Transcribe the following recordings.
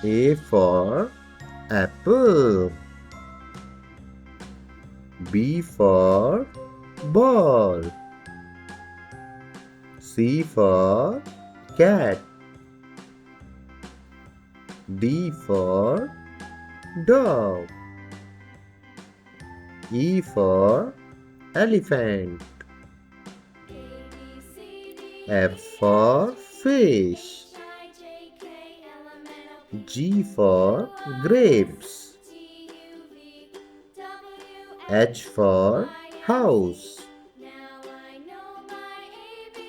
A for apple. B for ball. C for cat. D for dog. E for elephant. F for fish. G for grapes. H for house.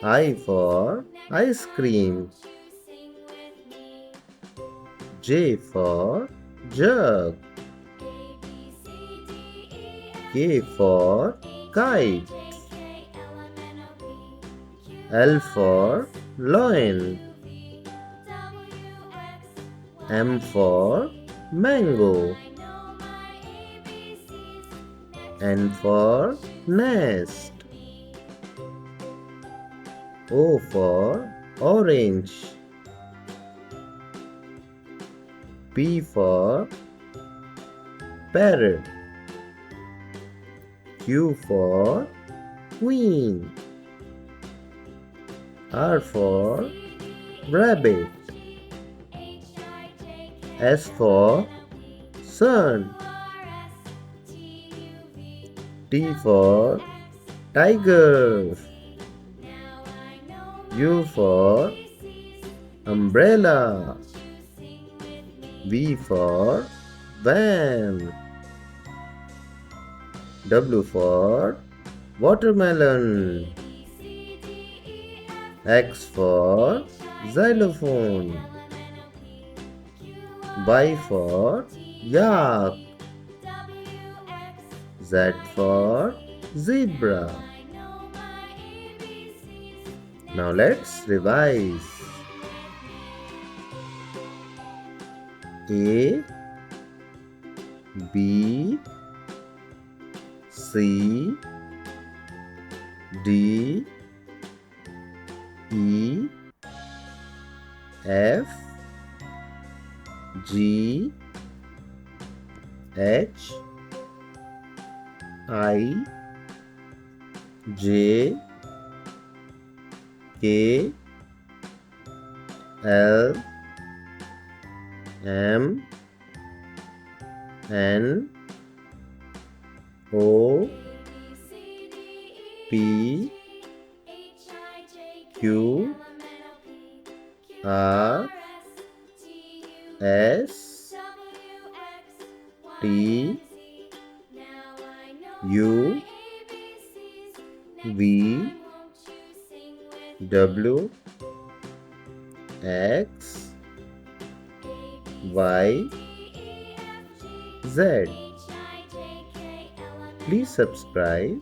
I for ice cream. J for jug. K for kite. L for lion. M for mango. N for nest. O for orange. P for parrot. Q for queen. R for rabbit. S for sun. T for tiger. U for umbrella. V for van. W for watermelon. X for xylophone. Y for yak. Z for zebra. Now let's revise. A, B, C, D, E, F, G, H, I, J, K, L, M, N, O, P, Q, R, S, T, U, V, W, X, Y, Z. Please subscribe